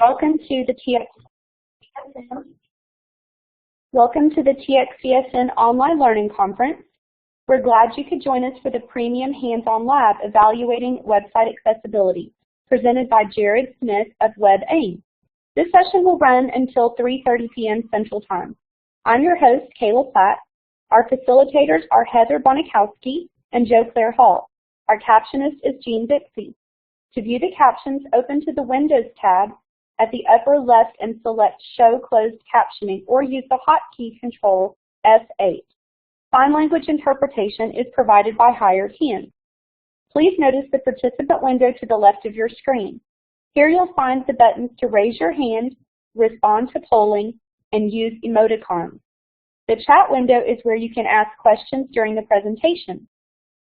Welcome to the TxVSN Online Learning Conference. We're glad you could join us for the Premium Hands-On Lab Evaluating Website Accessibility, presented by Jared Smith of Webaim. This session will run until 3:30 p.m. Central Time. I'm your host, Kayla Platt. Our facilitators are Heather Bonikowski and Jo Claire Hall. Our captionist is Jean Bixby. To view the captions, open to the Windows tab at the upper left and select Show Closed Captioning, or use the hotkey control F8. Sign language interpretation is provided by Hired Hands. Please notice the participant window to the left of your screen. Here you'll find the buttons to raise your hand, respond to polling, and use emoticons. The chat window is where you can ask questions during the presentation.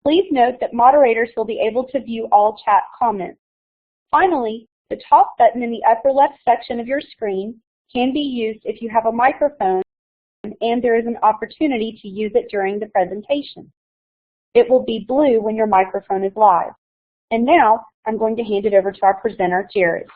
Please note that moderators will be able to view all chat comments. Finally, the top button in the upper left section of your screen can be used if you have a microphone and there is an opportunity to use it during the presentation. It will be blue when your microphone is live. And now, I'm going to hand it over to our presenter, Jared.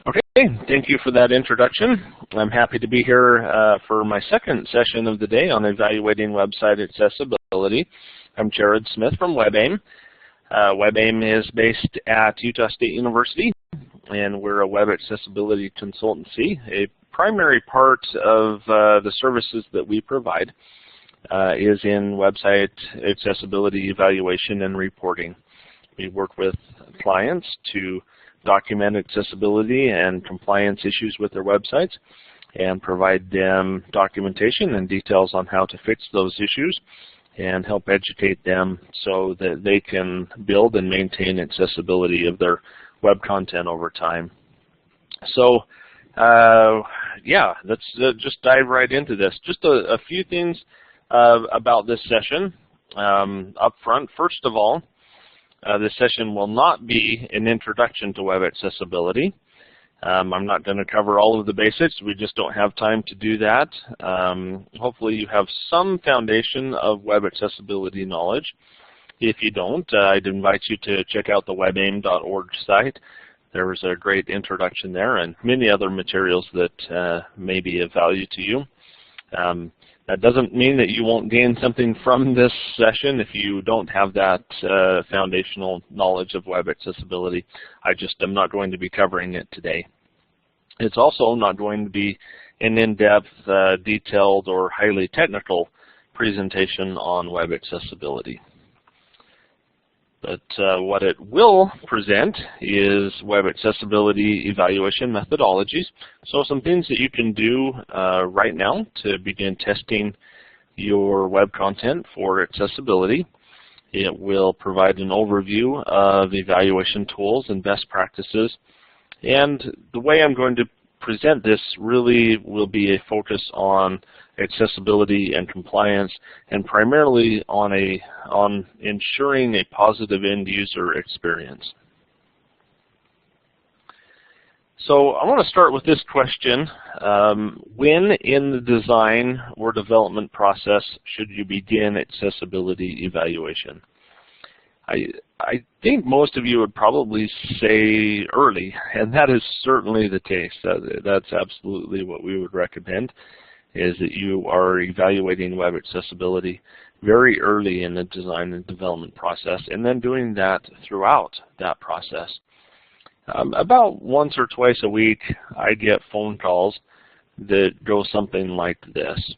Okay, thank you for that introduction. I'm happy to be here for my second session of the day on evaluating website accessibility. I'm Jared Smith from Webaim. Webaim is based at Utah State University, and we're a web accessibility consultancy. A primary part of the services that we provide is in website accessibility evaluation and reporting. We work with clients to document accessibility and compliance issues with their websites and provide them documentation and details on how to fix those issues and help educate them so that they can build and maintain accessibility of their web content over time. So yeah, let's just dive right into this. Just a few things about this session up front. First of all, this session will not be an introduction to web accessibility. I'm not going to cover all of the basics. We just don't have time to do that. Hopefully you have some foundation of web accessibility knowledge. If you don't, I'd invite you to check out the webaim.org site. There's a great introduction there and many other materials that may be of value to you. That doesn't mean that you won't gain something from this session if you don't have that foundational knowledge of web accessibility. I just am not going to be covering it today. It's also not going to be an in-depth, detailed, or highly technical presentation on web accessibility. But what it will present is web accessibility evaluation methodologies. So some things that you can do right now to begin testing your web content for accessibility. It will provide an overview of evaluation tools and best practices. And the way I'm going to present this really will be a focus on accessibility and compliance, and primarily on ensuring a positive end user experience. So I want to start with this question. When in the design or development process should you begin accessibility evaluation? I think most of you would probably say early, and that is certainly the case. That's absolutely what we would recommend, is that you are evaluating web accessibility very early in the design and development process, and then doing that throughout that process. About once or twice a week, I get phone calls that go something like this.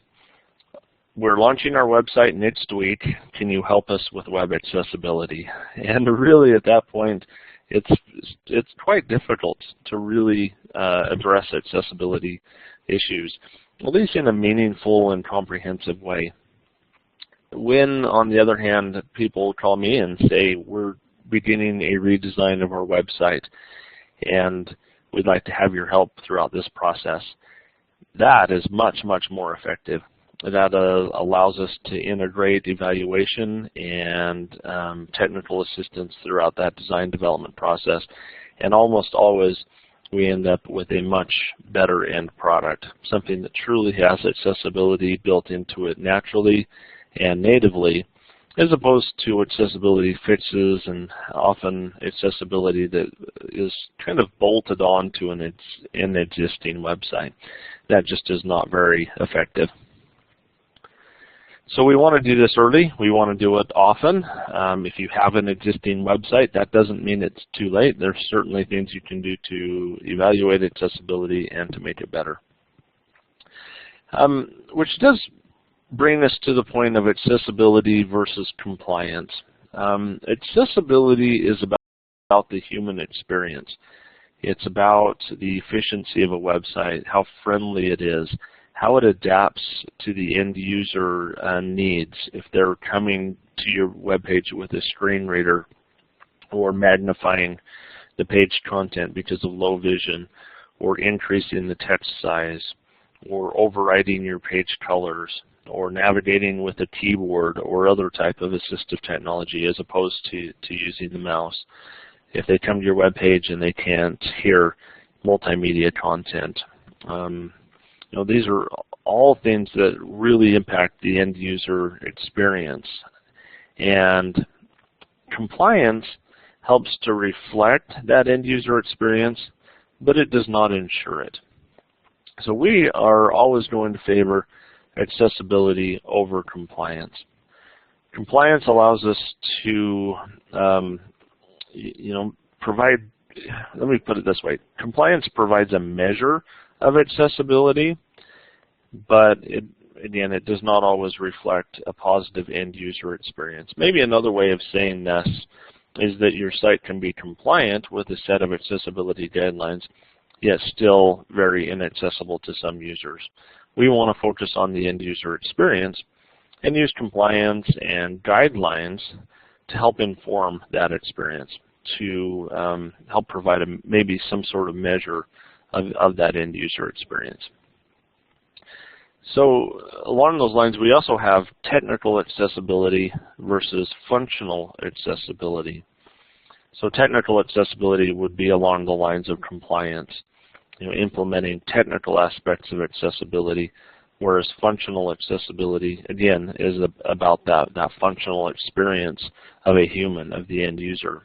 We're launching our website next week. Can you help us with web accessibility? And really at that point, it's quite difficult to really address accessibility issues, at least in a meaningful and comprehensive way. When, on the other hand, people call me and say, we're beginning a redesign of our website and we'd like to have your help throughout this process, that is much, much more effective. That allows us to integrate evaluation and technical assistance throughout that design development process. And almost always we end up with a much better end product, something that truly has accessibility built into it naturally and natively, as opposed to accessibility fixes and often accessibility that is kind of bolted onto an existing website. That just is not very effective. So we want to do this early. We want to do it often. If you have an existing website, that doesn't mean it's too late. There's certainly things you can do to evaluate accessibility and to make it better. Which does bring us to the point of accessibility versus compliance. Accessibility is about the human experience. It's about the efficiency of a website, how friendly it is, how it adapts to the end user needs. If they're coming to your web page with a screen reader or magnifying the page content because of low vision, or increasing the text size, or overriding your page colors, or navigating with a keyboard or other type of assistive technology as opposed to using the mouse. If they come to your web page and they can't hear multimedia content. These are all things that really impact the end user experience. And compliance helps to reflect that end user experience, but it does not ensure it. So we are always going to favor accessibility over compliance. Compliance allows us to provide, let me put it this way, compliance provides a measure of accessibility, but again, it does not always reflect a positive end user experience. Maybe another way of saying this is that your site can be compliant with a set of accessibility guidelines, yet still very inaccessible to some users. We want to focus on the end user experience and use compliance and guidelines to help inform that experience, to help provide maybe some sort of measure of that end user experience. So along those lines, we also have technical accessibility versus functional accessibility. So technical accessibility would be along the lines of compliance, implementing technical aspects of accessibility, whereas functional accessibility, again, is about that functional experience of a human, of the end user.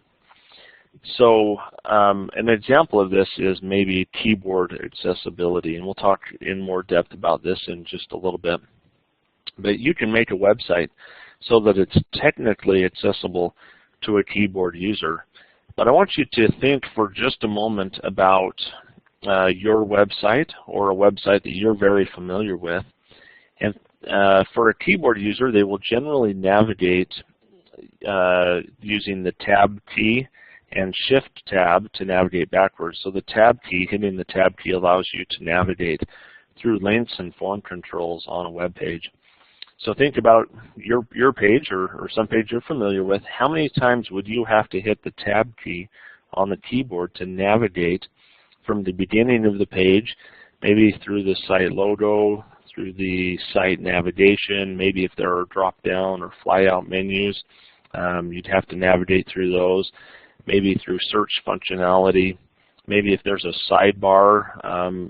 So an example of this is maybe keyboard accessibility, and we'll talk in more depth about this in just a little bit. But you can make a website so that it's technically accessible to a keyboard user. But I want you to think for just a moment about your website or a website that you're very familiar with. And for a keyboard user, they will generally navigate using the Tab key and Shift tab to navigate backwards. So the Tab key, hitting the Tab key, allows you to navigate through links and form controls on a web page. So think about your page or some page you're familiar with. How many times would you have to hit the Tab key on the keyboard to navigate from the beginning of the page, maybe through the site logo, through the site navigation, maybe if there are drop-down or fly-out menus, you'd have to navigate through those, maybe through search functionality. Maybe if there's a sidebar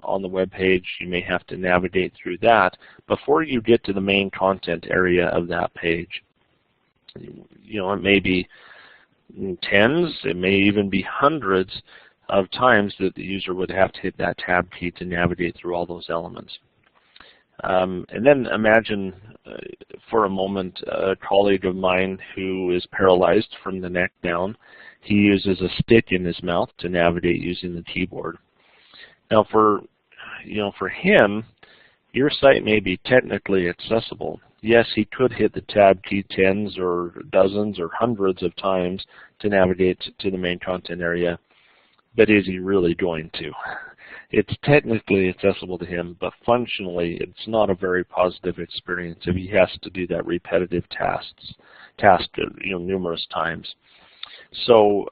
on the web page, you may have to navigate through that before you get to the main content area of that page. It may be tens, it may even be hundreds of times that the user would have to hit that Tab key to navigate through all those elements. And then imagine for a moment a colleague of mine who is paralyzed from the neck down. He uses a stick in his mouth to navigate using the keyboard. Now for him, your site may be technically accessible. Yes, he could hit the Tab key tens or dozens or hundreds of times to navigate to the main content area, but is he really going to? It's technically accessible to him, but functionally it's not a very positive experience if he has to do that repetitive task numerous times. So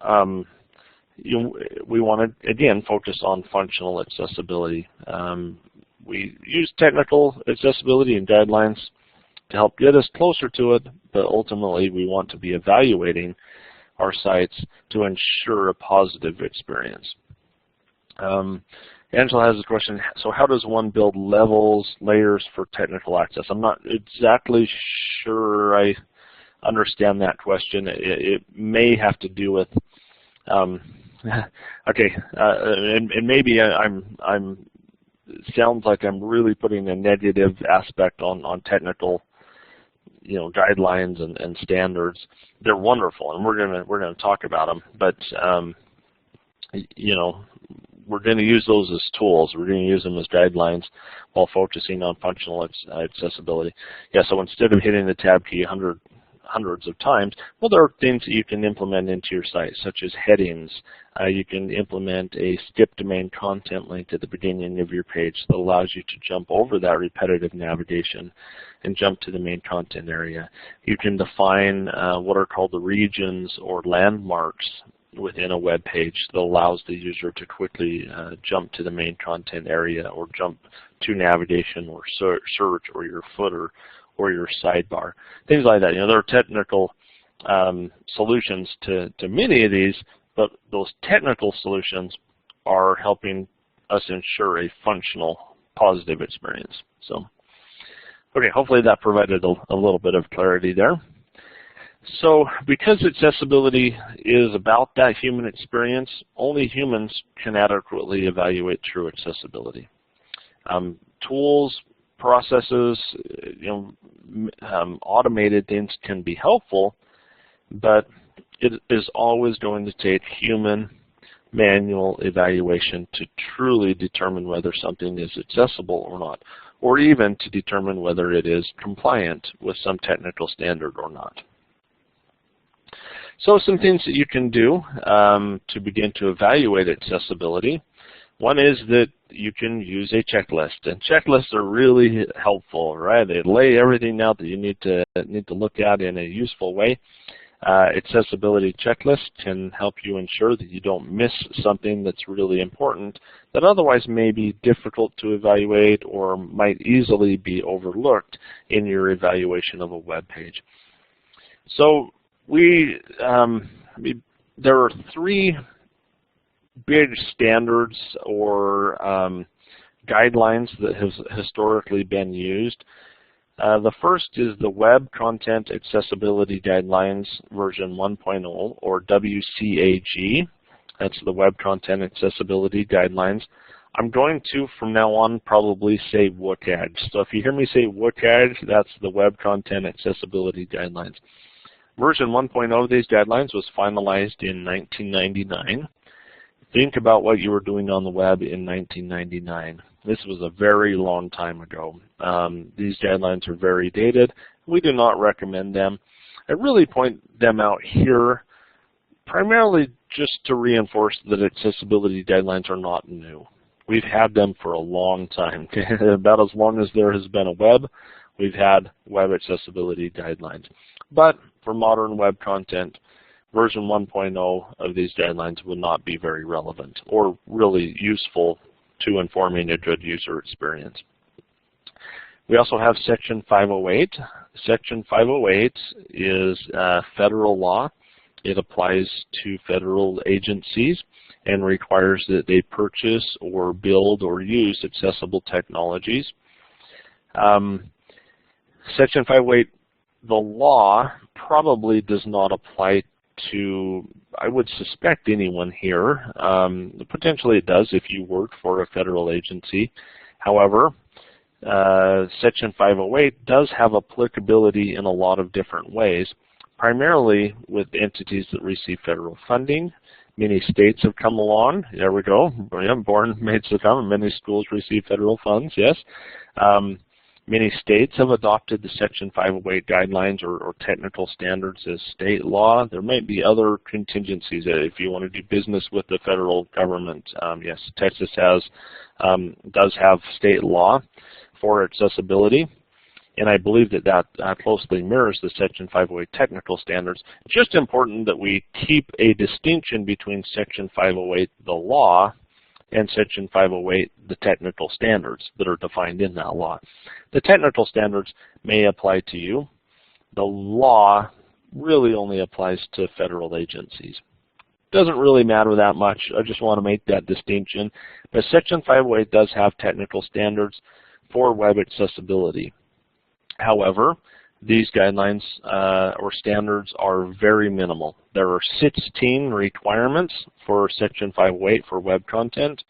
we want to, again, focus on functional accessibility. We use technical accessibility and guidelines to help get us closer to it, but ultimately we want to be evaluating our sites to ensure a positive experience. Angela has a question, so how does one build layers for technical access? I'm not exactly sure I understand that question. It may have to do with okay, and maybe I'm sounds like I'm really putting a negative aspect on technical, guidelines and standards. They're wonderful, and we're gonna talk about them. But we're going to use those as tools. We're going to use them as guidelines while focusing on functional accessibility. Yeah. So instead of hitting the tab key hundreds of times, well, there are things that you can implement into your site, such as headings. You can implement a skip to main content link at the beginning of your page that allows you to jump over that repetitive navigation and jump to the main content area. You can define what are called the regions or landmarks within a web page that allows the user to quickly jump to the main content area or jump to navigation or search or your footer or your sidebar, things like that. There are technical solutions to many of these, but those technical solutions are helping us ensure a functional, positive experience. So, okay, hopefully that provided a little bit of clarity there. So, because accessibility is about that human experience, only humans can adequately evaluate true accessibility. Tools, processes, automated things can be helpful, but it is always going to take human manual evaluation to truly determine whether something is accessible or not, or even to determine whether it is compliant with some technical standard or not. So some things that you can do to begin to evaluate accessibility. One is that you can use a checklist, and checklists are really helpful, right? They lay everything out that you need to look at in a useful way. Accessibility checklist can help you ensure that you don't miss something that's really important that otherwise may be difficult to evaluate or might easily be overlooked in your evaluation of a web page. So there are three big standards or guidelines that have historically been used. The first is the Web Content Accessibility Guidelines version 1.0, or WCAG. That's the Web Content Accessibility Guidelines. I'm going to, from now on, probably say WCAG. So if you hear me say WCAG, that's the Web Content Accessibility Guidelines. Version 1.0 of these guidelines was finalized in 1999. Think about what you were doing on the web in 1999. This was a very long time ago. These guidelines are very dated. We do not recommend them. I really point them out here primarily just to reinforce that accessibility guidelines are not new. We've had them for a long time. About as long as there has been a web, we've had web accessibility guidelines. But for modern web content, version 1.0 of these guidelines will not be very relevant or really useful to informing a good user experience. We also have Section 508. Section 508 is federal law. It applies to federal agencies and requires that they purchase or build or use accessible technologies. Section 508, the law probably does not apply to, I would suspect, anyone here. Potentially it does if you work for a federal agency. However, Section 508 does have applicability in a lot of different ways, primarily with entities that receive federal funding. Many states have come along. There we go. Born made to come. Many schools receive federal funds, yes. Many states have adopted the Section 508 guidelines or technical standards as state law. There might be other contingencies if you want to do business with the federal government. Yes, Texas does have state law for accessibility, and I believe that closely mirrors the Section 508 technical standards. It's just important that we keep a distinction between Section 508, the law, and Section 508, the technical standards that are defined in that law. The technical standards may apply to you. The law really only applies to federal agencies. Doesn't really matter that much. I just want to make that distinction. But Section 508 does have technical standards for web accessibility. However, these guidelines or standards are very minimal. There are 16 requirements for Section 508 for web content.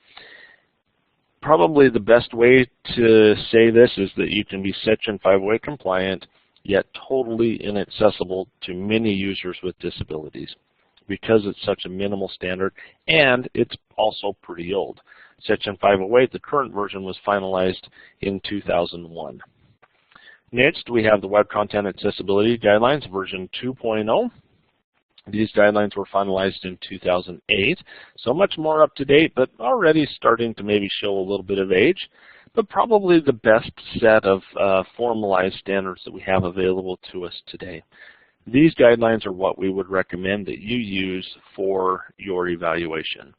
Probably the best way to say this is that you can be Section 508 compliant, yet totally inaccessible to many users with disabilities because it's such a minimal standard, and it's also pretty old. Section 508, the current version, was finalized in 2001. Next, we have the Web Content Accessibility Guidelines, version 2.0. These guidelines were finalized in 2008, so much more up to date, but already starting to maybe show a little bit of age, but probably the best set of formalized standards that we have available to us today. These guidelines are what we would recommend that you use for your evaluation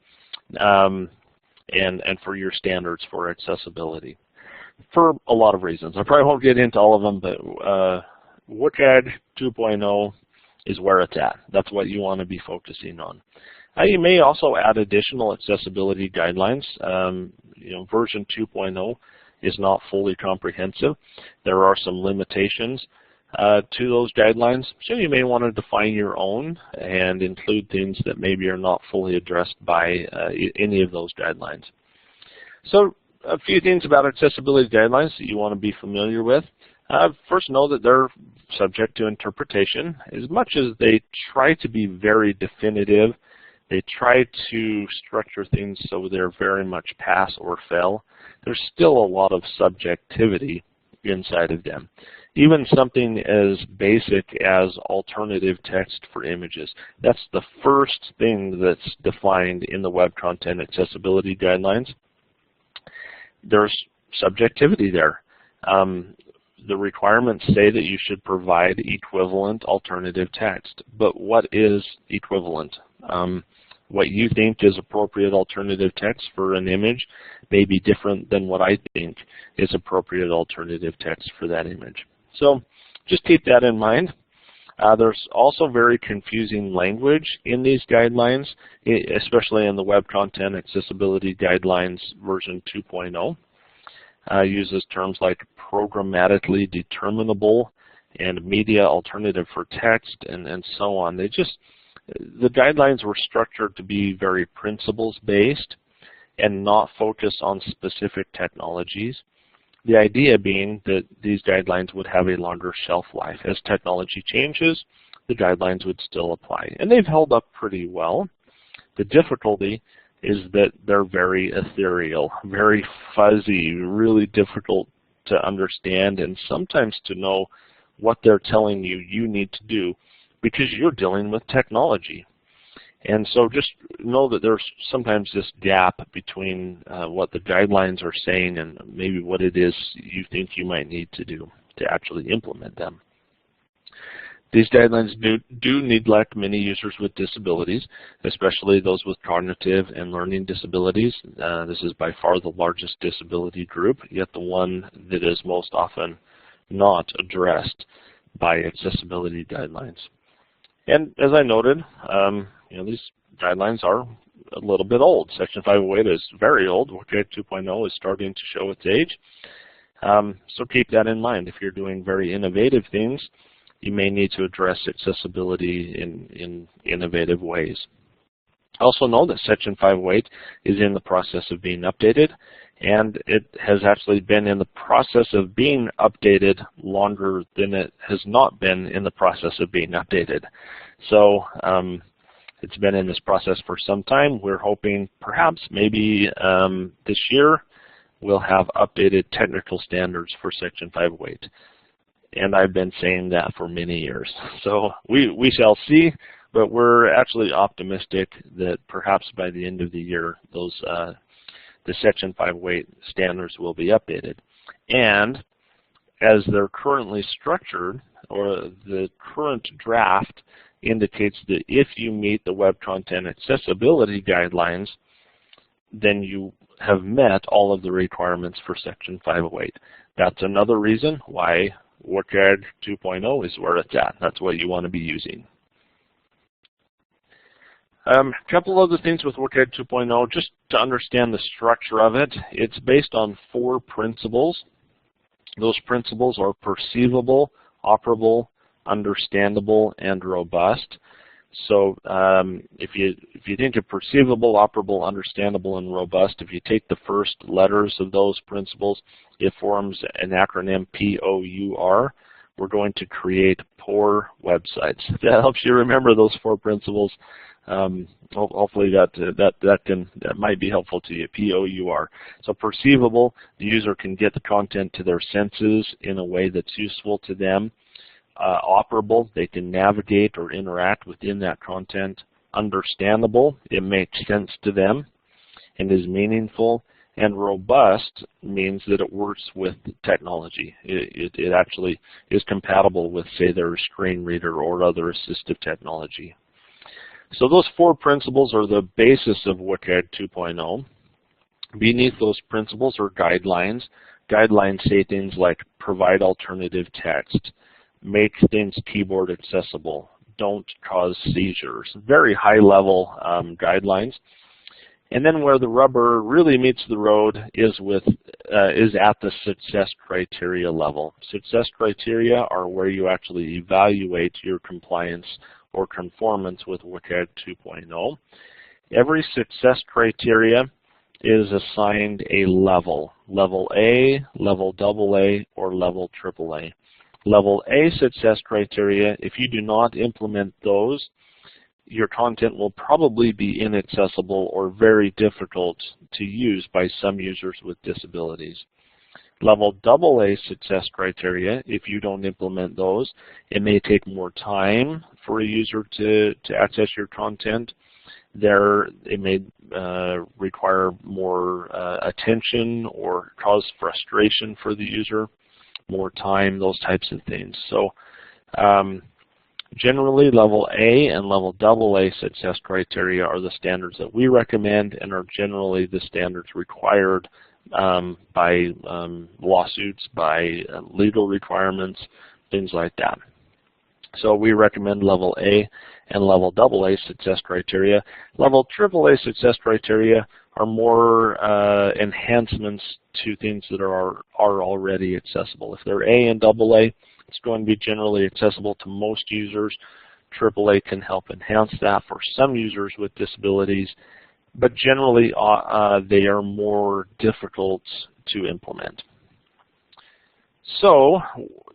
and for your standards for accessibility, for a lot of reasons. I probably won't get into all of them, but WCAG 2.0 is where it's at. That's what you want to be focusing on. You may also add additional accessibility guidelines. Version 2.0 is not fully comprehensive. There are some limitations to those guidelines, so you may want to define your own and include things that maybe are not fully addressed by any of those guidelines. So a few things about accessibility guidelines that you want to be familiar with. First, know that they're subject to interpretation. As much as they try to be very definitive, they try to structure things so they're very much pass or fail, there's still a lot of subjectivity inside of them. Even something as basic as alternative text for images. That's the first thing that's defined in the Web Content Accessibility Guidelines. There's subjectivity there. The requirements say that you should provide equivalent alternative text. But what is equivalent? What you think is appropriate alternative text for an image may be different than what I think is appropriate alternative text for that image. So just keep that in mind. There's also very confusing language in these guidelines, especially in the Web Content Accessibility Guidelines version 2.0. Uses terms like programmatically determinable and media alternative for text and so on. The guidelines were structured to be very principles-based and not focus on specific technologies. The idea being that these guidelines would have a longer shelf life. As technology changes, the guidelines would still apply. And they've held up pretty well. The difficulty is that they're very ethereal, very fuzzy, really difficult to understand, and sometimes to know what they're telling you you need to do because you're dealing with technology. And so just know that there's sometimes this gap between what the guidelines are saying and maybe what it is you think you might need to do to actually implement them. These guidelines do neglect many users with disabilities, especially those with cognitive and learning disabilities. This is by far the largest disability group, yet the one that is most often not addressed by accessibility guidelines. And as I noted, these guidelines are a little bit old. Section 508 is very old. WCAG 2.0 is starting to show its age. So keep that in mind. If you're doing very innovative things, you may need to address accessibility in innovative ways. Also know that Section 508 is in the process of being updated, and it has actually been in the process of being updated longer than it has not been in the process of being updated. So it's been in this process for some time. We're hoping perhaps maybe this year we'll have updated technical standards for Section 508. And I've been saying that for many years. So we shall see, but we're actually optimistic that perhaps by the end of the year, the Section 508 standards will be updated. And as they're currently structured, or the current draft indicates that if you meet the Web Content Accessibility Guidelines, then you have met all of the requirements for Section 508. That's another reason why WCAG 2.0 is where it's at. That's what you want to be using. A couple other things with WCAG 2.0, just to understand the structure of it. It's based on 4 principles. Those principles are perceivable, operable, understandable, and robust. So if you think of perceivable, operable, understandable, and robust, if you take the first letters of those principles, it forms an acronym POUR. We're going to create poor websites. If that helps you remember those 4 principles, hopefully that might be helpful to you. POUR. So perceivable, the user can get the content to their senses in a way that's useful to them. Operable, they can navigate or interact within that content. Understandable, it makes sense to them and is meaningful. And robust means that it works with technology. It actually is compatible with, say, their screen reader or other assistive technology. So those 4 principles are the basis of WCAG 2.0. Beneath those principles are guidelines. Guidelines say things like provide alternative text, make things keyboard accessible, don't cause seizures. Very high level guidelines. And then where the rubber really meets the road is at the success criteria level. Success criteria are where you actually evaluate your compliance or conformance with WCAG 2.0. Every success criteria is assigned a level. Level A, level AA, or level AAA. Level A success criteria, if you do not implement those, your content will probably be inaccessible or very difficult to use by some users with disabilities. Level AA success criteria, if you don't implement those, it may take more time for a user to access your content. It may require more attention or cause frustration for the user, more time, those types of things. So generally, level A and level AA success criteria are the standards that we recommend and are generally the standards required by lawsuits, by legal requirements, things like that. So we recommend level A and level AA success criteria. Level AAA success criteria are more enhancements to things that are already accessible. If they're A and AA, it's going to be generally accessible to most users. AAA can help enhance that for some users with disabilities, but generally they are more difficult to implement. So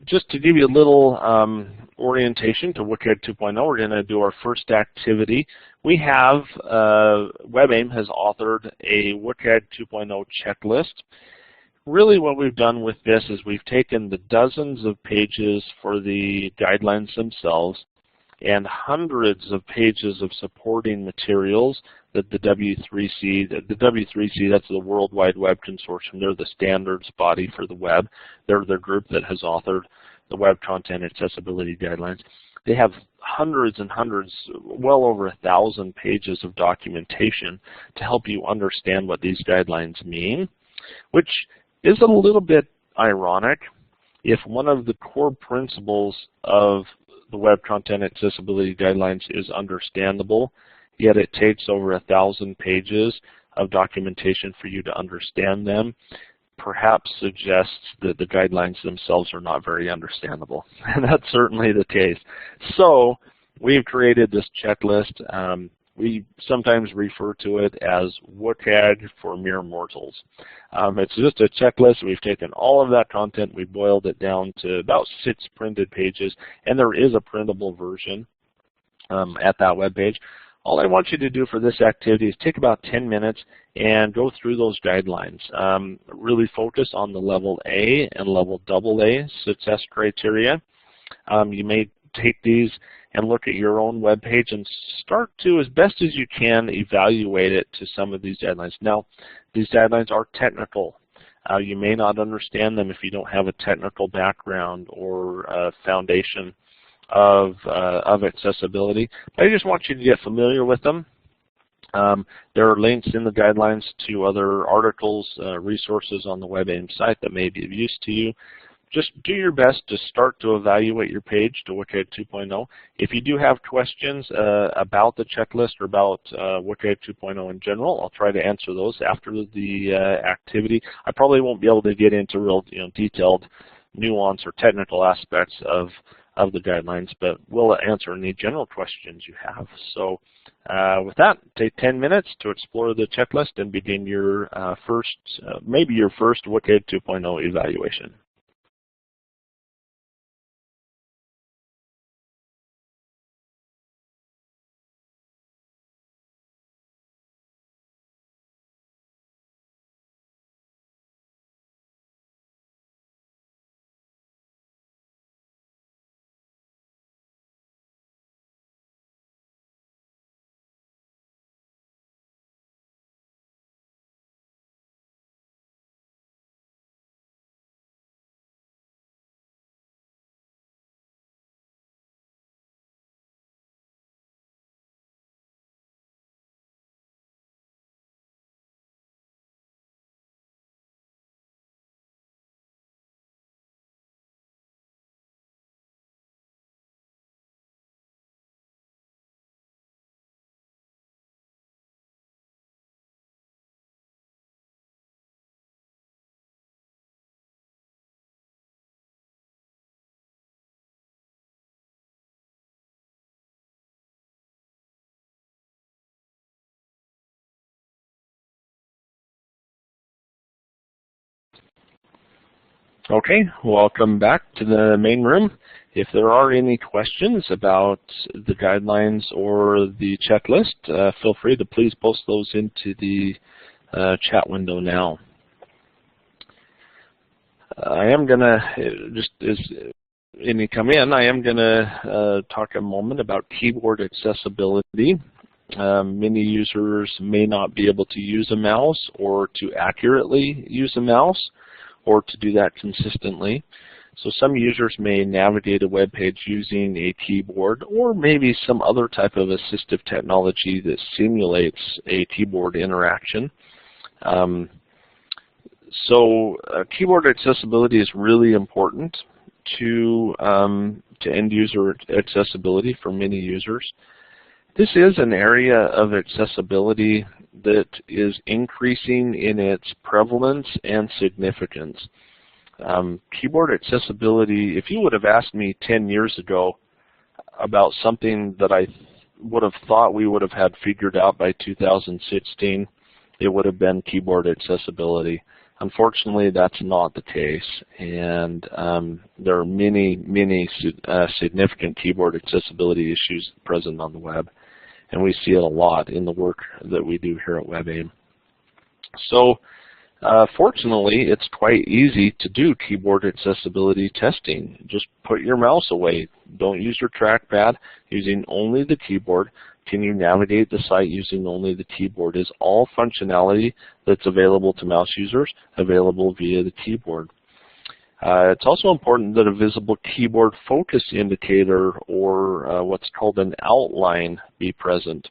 just to give you a little orientation to WCAG 2.0, we're going to do our first activity. We have, Webaim has authored a WCAG 2.0 checklist. Really what we've done with this is we've taken the dozens of pages for the guidelines themselves and hundreds of pages of supporting materials that the W3C, that's the World Wide Web Consortium, they're the standards body for the web. They're the group that has authored the Web Content Accessibility Guidelines. They have hundreds and hundreds, well over 1,000 pages of documentation to help you understand what these guidelines mean, which is a little bit ironic if one of the core principles of the Web Content Accessibility Guidelines is understandable, yet it takes over 1,000 pages of documentation for you to understand them, perhaps suggests that the guidelines themselves are not very understandable. And that's certainly the case. So we've created this checklist. We sometimes refer to it as WCAG for mere mortals. It's just a checklist. We've taken all of that content, we've boiled it down to about 6 printed pages, and there is a printable version at that web page. All I want you to do for this activity is take about 10 minutes and go through those guidelines. Really focus on the level A and level AA success criteria. You may take these and look at your own web page and start to, as best as you can, evaluate it to some of these guidelines. Now, these guidelines are technical. You may not understand them if you don't have a technical background or foundation of accessibility. I just want you to get familiar with them. There are links in the guidelines to other articles, resources on the Webaim site that may be of use to you. Just do your best to start to evaluate your page to WCAG 2.0. If you do have questions about the checklist or about WCAG 2.0 in general, I'll try to answer those after the activity. I probably won't be able to get into real detailed nuance or technical aspects of the guidelines, but we'll answer any general questions you have. So with that, take 10 minutes to explore the checklist and begin your maybe your first WCAG 2.0 evaluation. Okay, welcome back to the main room. If there are any questions about the guidelines or the checklist, feel free to please post those into the chat window now. I am going to, just as any come in, I am going to talk a moment about keyboard accessibility. Many users may not be able to use a mouse or to accurately use a mouse, or to do that consistently. So some users may navigate a web page using a keyboard or maybe some other type of assistive technology that simulates a keyboard interaction. Keyboard accessibility is really important to end user accessibility for many users. This is an area of accessibility that is increasing in its prevalence and significance. Keyboard accessibility, if you would have asked me 10 years ago about something that I would have thought we would have had figured out by 2016, it would have been keyboard accessibility. Unfortunately, that's not the case, and there are many significant keyboard accessibility issues present on the web. And we see it a lot in the work that we do here at Webaim. So fortunately, it's quite easy to do keyboard accessibility testing. Just put your mouse away. Don't use your trackpad. Using only the keyboard. Can you navigate the site using only the keyboard? Is all functionality that's available to mouse users available via the keyboard? It's also important that a visible keyboard focus indicator, or what's called an outline, be present.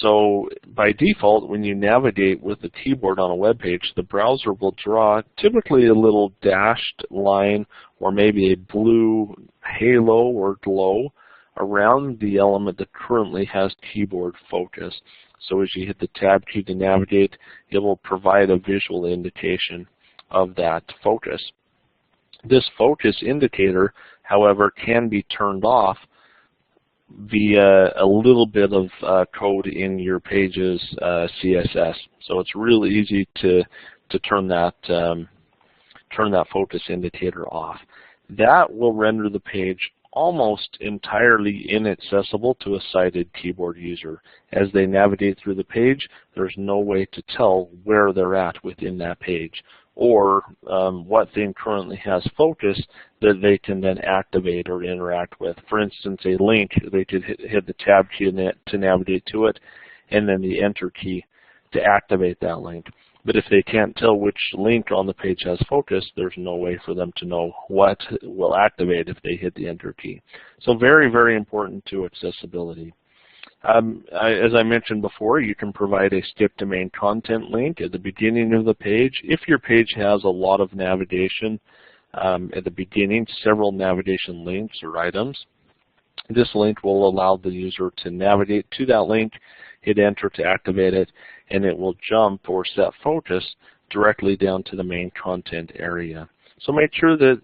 So by default, when you navigate with the keyboard on a web page, the browser will draw typically a little dashed line or maybe a blue halo or glow around the element that currently has keyboard focus. So as you hit the tab key to navigate, it will provide a visual indication of that focus. This focus indicator, however, can be turned off via a little bit of code in your page's CSS. So it's really easy to turn that focus indicator off. That will render the page almost entirely inaccessible to a sighted keyboard user. As they navigate through the page, there's no way to tell where they're at within that page, or what thing currently has focus that they can then activate or interact with. For instance, a link, they could hit the tab key to navigate to it, and then the enter key to activate that link. But if they can't tell which link on the page has focus, there's no way for them to know what will activate if they hit the enter key. So very, very important to accessibility. As I mentioned before, you can provide a skip to main content link at the beginning of the page. If your page has a lot of navigation at the beginning, several navigation links or items, this link will allow the user to navigate to that link, hit enter to activate it, and it will jump or set focus directly down to the main content area. So make sure that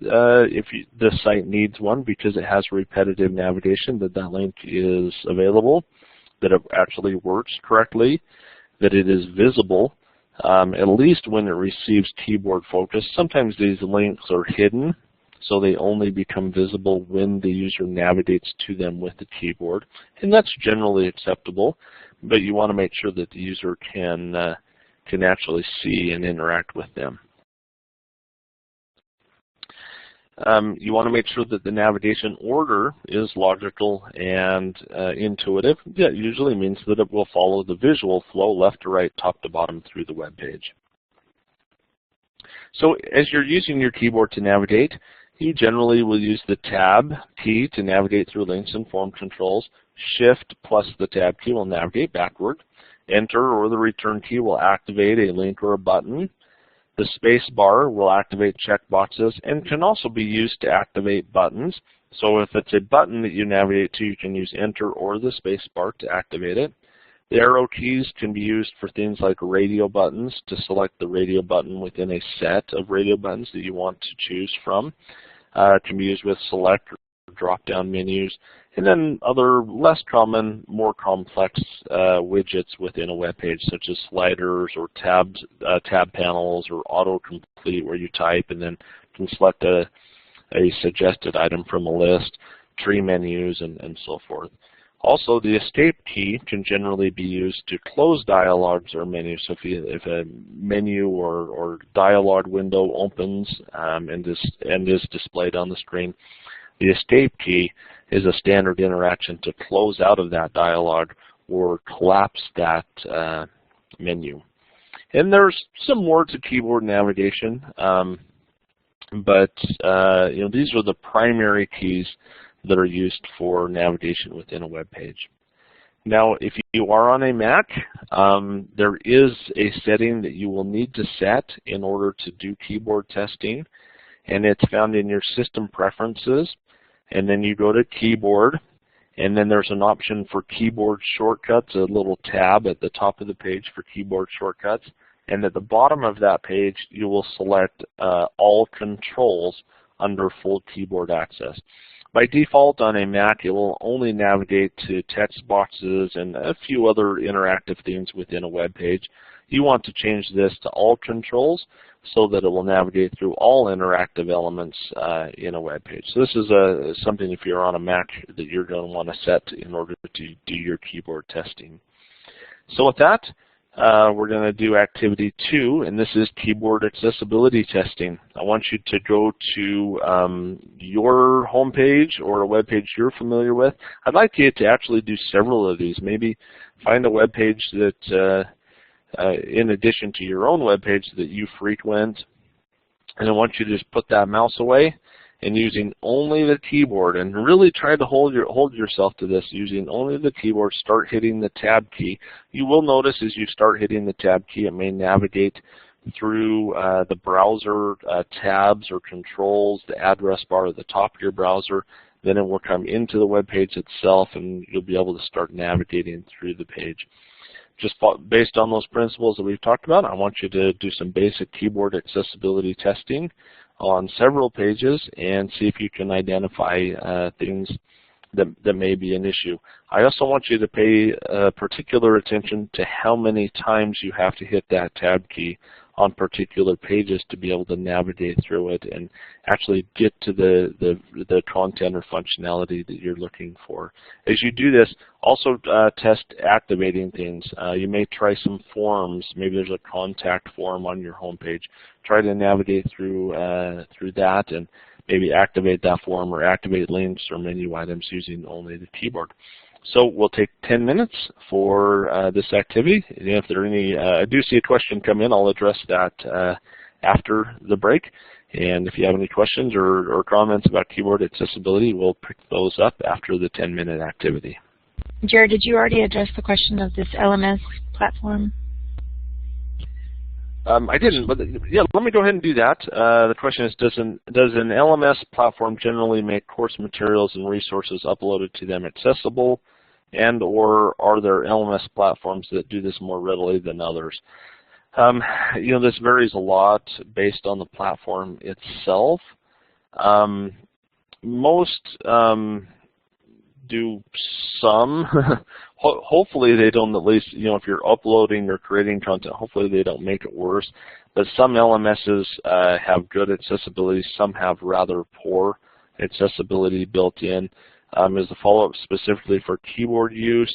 if the site needs one because it has repetitive navigation, that link is available, that it actually works correctly, that it is visible, at least when it receives keyboard focus. Sometimes these links are hidden, so they only become visible when the user navigates to them with the keyboard, and that's generally acceptable, but you want to make sure that the user can actually see and interact with them. You want to make sure that the navigation order is logical and intuitive. That usually means that it will follow the visual flow left to right, top to bottom through the web page. So as you're using your keyboard to navigate, you generally will use the Tab key to navigate through links and form controls. Shift plus the Tab key will navigate backward. Enter or the return key will activate a link or a button. The space bar will activate checkboxes and can also be used to activate buttons. So if it's a button that you navigate to, you can use Enter or the space bar to activate it. The arrow keys can be used for things like radio buttons, to select the radio button within a set of radio buttons that you want to choose from. It can be used with select or drop-down menus, and then other less common, more complex widgets within a web page, such as sliders or tab panels or autocomplete, where you type and then can select a suggested item from a list, tree menus, and so forth. Also, the Escape key can generally be used to close dialogues or menus. So if a menu or dialog window opens and is displayed on the screen, the Escape key is a standard interaction to close out of that dialog or collapse that menu. And there's some more to keyboard navigation, but these are the primary keys that are used for navigation within a web page. Now, if you are on a Mac, there is a setting that you will need to set in order to do keyboard testing, and it's found in your System Preferences. And then you go to Keyboard, and then there's an option for keyboard shortcuts, a little tab at the top of the page for keyboard shortcuts. And at the bottom of that page, you will select All Controls under Full Keyboard Access. By default on a Mac, it will only navigate to text boxes and a few other interactive things within a web page. You want to change this to All Controls so that it will navigate through all interactive elements in a web page. So this is something, if you're on a Mac, that you're going to want to set in order to do your keyboard testing. So with that, we're going to do activity 2, and this is keyboard accessibility testing. I want you to go to your home page or a web page you're familiar with. I'd like you to actually do several of these. Maybe find a web page that, in addition to your own web page, that you frequent, and I want you to just put that mouse away and using only the keyboard, and really try to hold yourself to this, using only the keyboard, start hitting the Tab key. You will notice as you start hitting the Tab key, it may navigate through the browser tabs or controls, the address bar at the top of your browser. Then it will come into the web page itself, and you'll be able to start navigating through the page. Just based on those principles that we've talked about, I want you to do some basic keyboard accessibility testing on several pages and see if you can identify things that may be an issue. I also want you to pay particular attention to how many times you have to hit that Tab key on particular pages to be able to navigate through it and actually get to the content or functionality that you're looking for. As you do this, also test activating things. You may try some forms. Maybe there's a contact form on your home page. Try to navigate through that and maybe activate that form or activate links or menu items using only the keyboard. So we'll take 10 minutes for this activity. And if there are any, I do see a question come in. I'll address that after the break. And if you have any questions or comments about keyboard accessibility, we'll pick those up after the 10-minute activity. Jared, did you already address the question of this LMS platform? I didn't, but yeah, let me go ahead and do that. The question is, does an LMS platform generally make course materials and resources uploaded to them accessible, and or are there LMS platforms that do this more readily than others? This varies a lot based on the platform itself. Most do some. Hopefully they don't, at least, if you're uploading or creating content, hopefully they don't make it worse. But some LMSs have good accessibility, some have rather poor accessibility built in. As a follow-up specifically for keyboard use,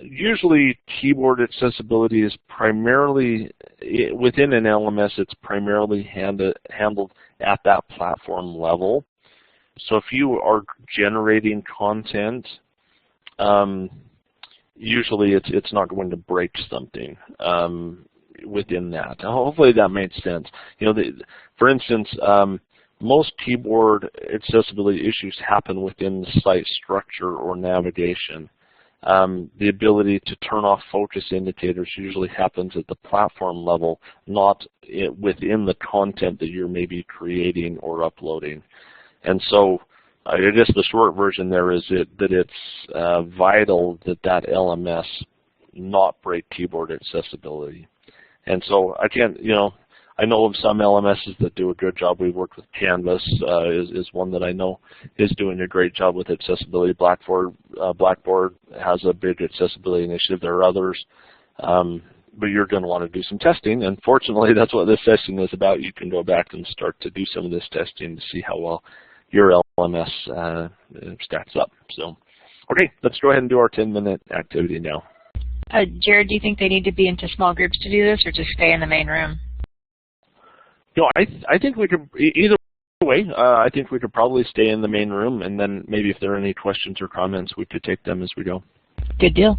usually keyboard accessibility is primarily, within an LMS, it's primarily handled at that platform level. So if you are generating content, usually it's not going to break something within that. Hopefully that makes sense. For instance, most keyboard accessibility issues happen within the site structure or navigation. The ability to turn off focus indicators usually happens at the platform level, not within the content that you're maybe creating or uploading. And so I guess the short version there is that it's vital that that LMS not break keyboard accessibility. And so I can't, I know of some LMSs that do a good job. We've worked with Canvas is one that I know is doing a great job with accessibility. Blackboard has a big accessibility initiative. There are others, but you're going to want to do some testing. And fortunately, that's what this session is about. You can go back and start to do some of this testing to see how well your LMS stacks up. So, okay, let's go ahead and do our 10-minute activity now. Jared, do you think they need to be into small groups to do this, or just stay in the main room? I think we could, either way, I think we could probably stay in the main room, and then maybe if there are any questions or comments, we could take them as we go. Good deal.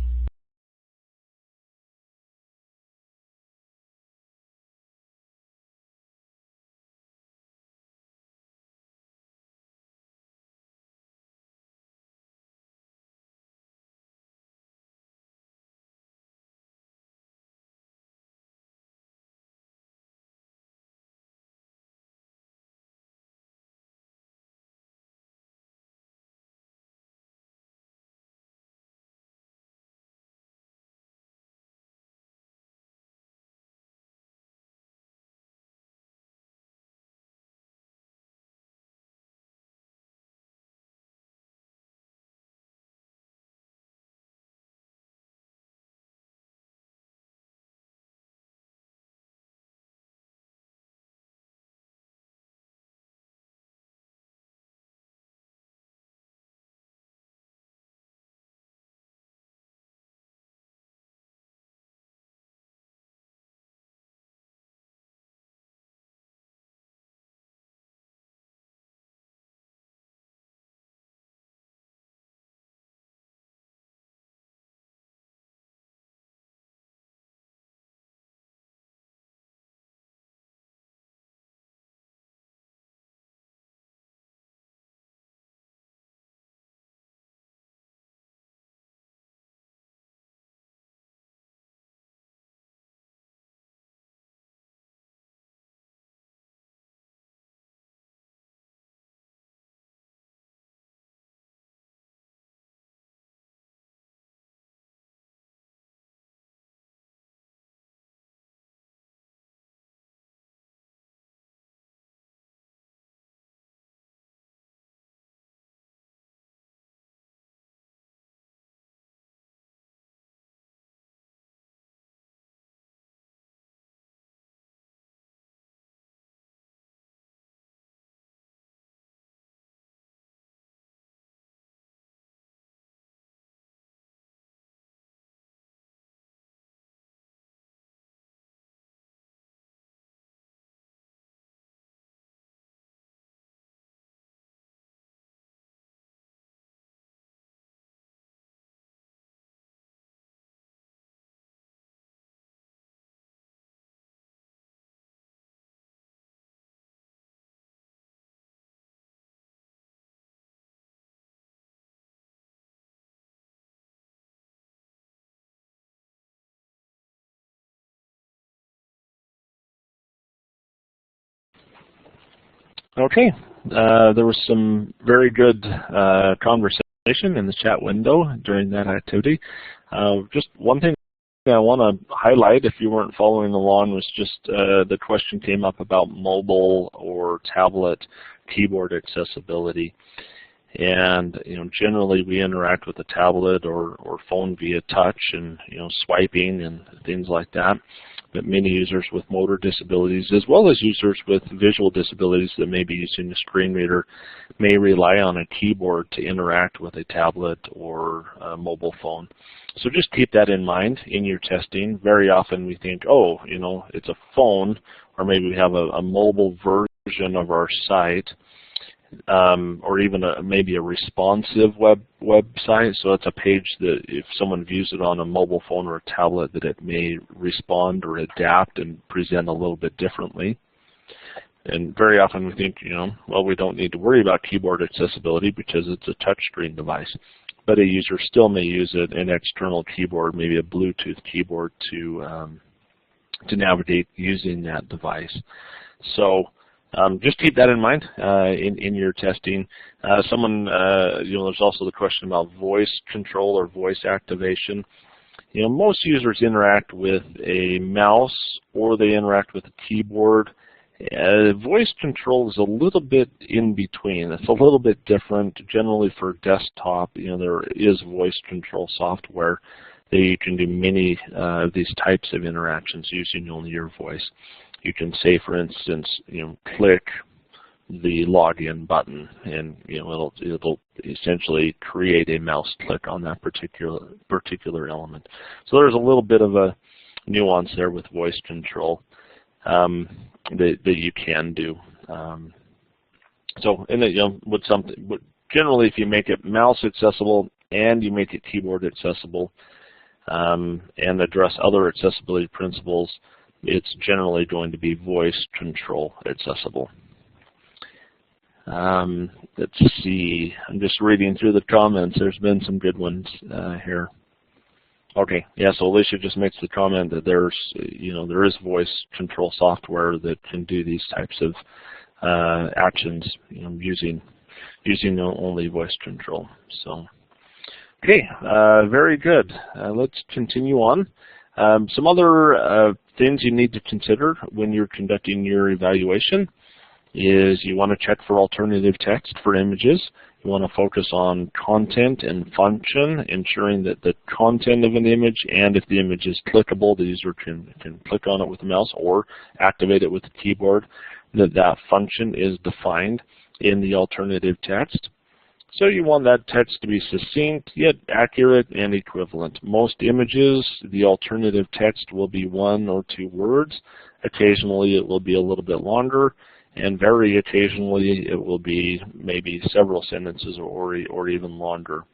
Okay, there was some very good conversation in the chat window during that activity. Just one thing I want to highlight, if you weren't following along, was just the question came up about mobile or tablet keyboard accessibility. And generally we interact with a tablet or phone via touch and swiping and things like that. But many users with motor disabilities, as well as users with visual disabilities that may be using a screen reader, may rely on a keyboard to interact with a tablet or a mobile phone. So just keep that in mind in your testing. Very often we think, oh, it's a phone, or maybe we have a mobile version of our site, or even maybe a responsive website. So it's a page that if someone views it on a mobile phone or a tablet, that it may respond or adapt and present a little bit differently. And very often we think, well, we don't need to worry about keyboard accessibility because it's a touchscreen device. But a user still may use an external keyboard, maybe a Bluetooth keyboard, to navigate using that device. So just keep that in mind in your testing. There's also the question about voice control or voice activation. Most users interact with a mouse or they interact with a keyboard. Voice control is a little bit in between. It's a little bit different. Generally for desktop, there is voice control software that you can do many of these types of interactions using only your voice. You can say, for instance, click the login button, and it'll essentially create a mouse click on that particular element. So there's a little bit of a nuance there with voice control that you can do. Generally, if you make it mouse accessible and you make it keyboard accessible and address other accessibility principles, it's generally going to be voice control accessible. Let's see. I'm just reading through the comments. There's been some good ones here. Okay, yeah. So Alicia just makes the comment that there is voice control software that can do these types of actions, using only voice control. So, okay, very good. Let's continue on. Some other things you need to consider when you're conducting your evaluation is you want to check for alternative text for images. You want to focus on content and function, ensuring that the content of an image, and if the image is clickable, the user can click on it with the mouse or activate it with the keyboard, that function is defined in the alternative text. So you want that text to be succinct, yet accurate and equivalent. Most images, the alternative text will be 1 or 2 words. Occasionally it will be a little bit longer, and very occasionally it will be maybe several sentences or even longer.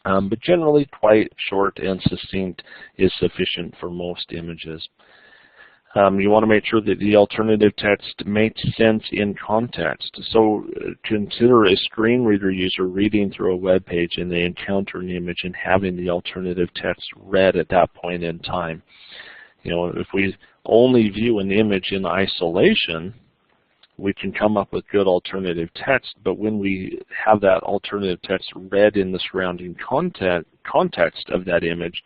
But generally quite short and succinct is sufficient for most images. You want to make sure that the alternative text makes sense in context. So consider a screen reader user reading through a web page and they encounter an image and having the alternative text read at that point in time. If we only view an image in isolation, we can come up with good alternative text, but when we have that alternative text read in the surrounding context of that image,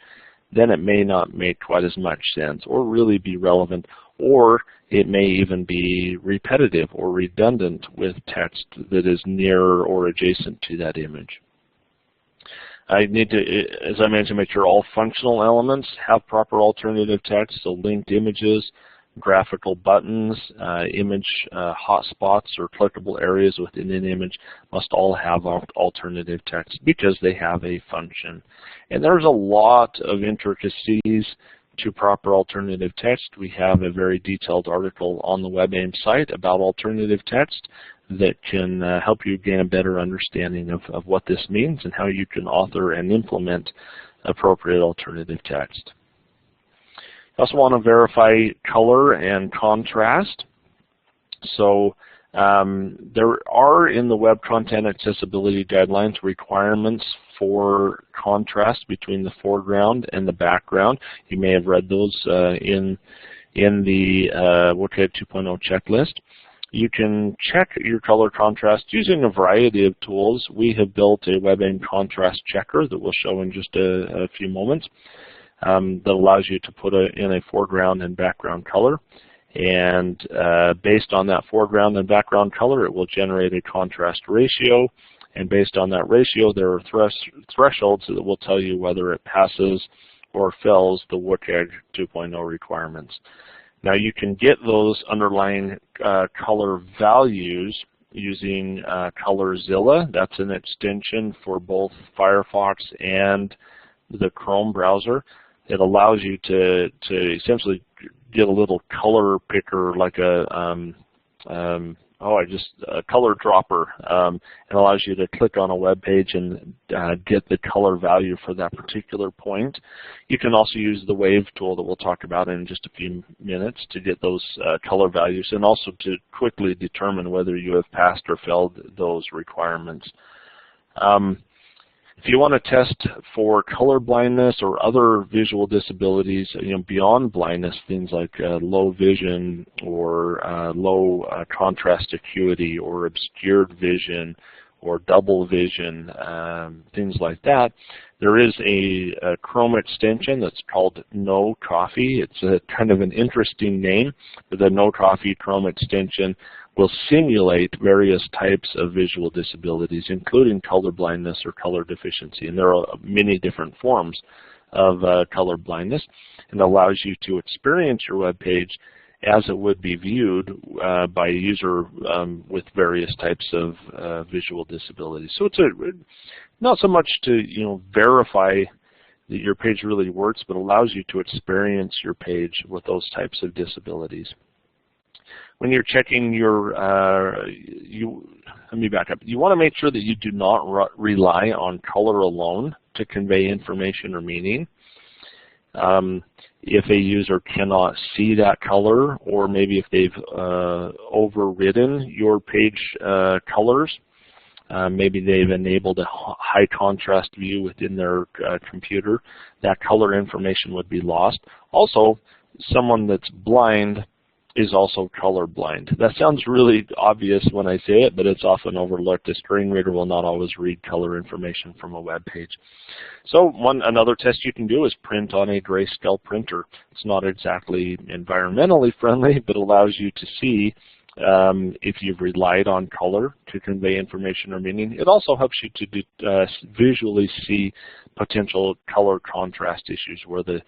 then it may not make quite as much sense or really be relevant, or it may even be repetitive or redundant with text that is near or adjacent to that image. I need to, as I mentioned, make sure all functional elements have proper alternative text, so linked images, graphical buttons, image hotspots or clickable areas within an image must all have alternative text because they have a function. And there's a lot of intricacies to proper alternative text. We have a very detailed article on the Webaim site about alternative text that can help you gain a better understanding of what this means and how you can author and implement appropriate alternative text. I also want to verify color and contrast. So there are in the Web Content Accessibility Guidelines requirements for contrast between the foreground and the background. You may have read those in the WCAG 2.0 checklist. You can check your color contrast using a variety of tools. We have built a Webaim contrast checker that we'll show in just a few moments. that allows you to put in a foreground and background color. And based on that foreground and background color, it will generate a contrast ratio. And based on that ratio, there are thresholds that will tell you whether it passes or fails the WCAG 2.0 requirements. Now you can get those underlying color values using ColorZilla. That's an extension for both Firefox and the Chrome browser. It allows you to essentially get a little color picker, like a color dropper. It allows you to click on a web page and get the color value for that particular point. You can also use the wave tool that we'll talk about in just a few minutes to get those color values, and also to quickly determine whether you have passed or failed those requirements. If you want to test for color blindness or other visual disabilities, beyond blindness, things like low vision or low contrast acuity or obscured vision or double vision, things like that, there is a Chrome extension that's called No Coffee. It's a kind of an interesting name, but the No Coffee Chrome extension will simulate various types of visual disabilities, including color blindness or color deficiency. And there are many different forms of color blindness, and allows you to experience your web page as it would be viewed by a user with various types of visual disabilities. So it's not so much to verify that your page really works, but allows you to experience your page with those types of disabilities. When you're checking your, let me back up. You want to make sure that you do not rely on color alone to convey information or meaning. If a user cannot see that color, or maybe if they've overridden your page colors, maybe they've enabled a high contrast view within their computer, that color information would be lost. Also, someone that's blind is also colorblind. That sounds really obvious when I say it, but it's often overlooked. A screen reader will not always read color information from a web page. So another test you can do is print on a grayscale printer. It's not exactly environmentally friendly, but allows you to see if you've relied on color to convey information or meaning. It also helps you to visually see potential color contrast issues where the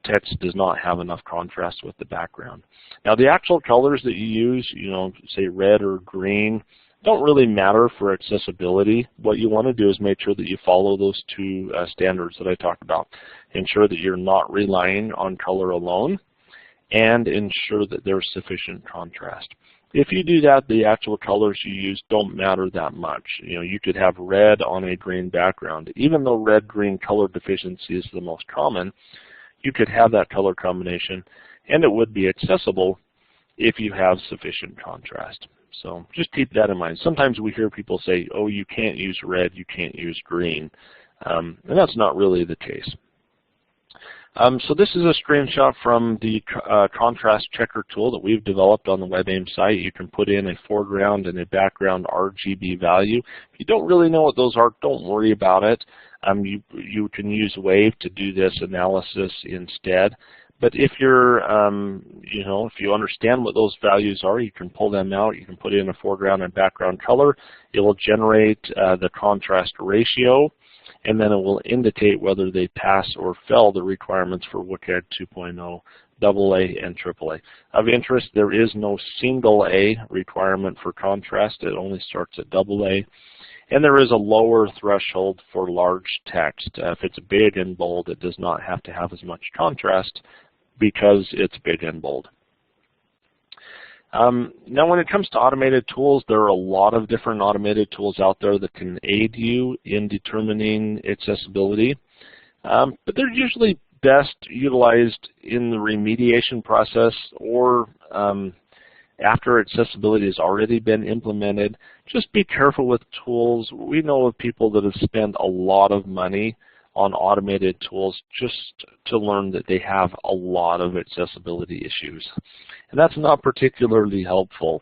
text does not have enough contrast with the background. Now the actual colors that you use, say red or green, don't really matter for accessibility. What you want to do is make sure that you follow those two standards that I talked about. Ensure that you're not relying on color alone, and ensure that there's sufficient contrast. If you do that, the actual colors you use don't matter that much. You could have red on a green background. Even though red-green color deficiency is the most common, you could have that color combination, and it would be accessible if you have sufficient contrast. So just keep that in mind. Sometimes we hear people say, oh, you can't use red, you can't use green, and that's not really the case. So this is a screenshot from the contrast checker tool that we've developed on the Webaim site. You can put in a foreground and a background RGB value. If you don't really know what those are, don't worry about it. You can use Wave to do this analysis instead. But if you're, if you understand what those values are, you can pull them out. You can put in a foreground and background color. It will generate the contrast ratio, and then it will indicate whether they pass or fail the requirements for WCAG 2.0, AA, and AAA. Of interest, there is no single A requirement for contrast. It only starts at AA. And there is a lower threshold for large text. If it's big and bold, it does not have to have as much contrast because it's big and bold. Now when it comes to automated tools, there are a lot of different automated tools out there that can aid you in determining accessibility, but they're usually best utilized in the remediation process or after accessibility has already been implemented. Just be careful with tools. We know of people that have spent a lot of money on automated tools just to learn that they have a lot of accessibility issues. And that's not particularly helpful.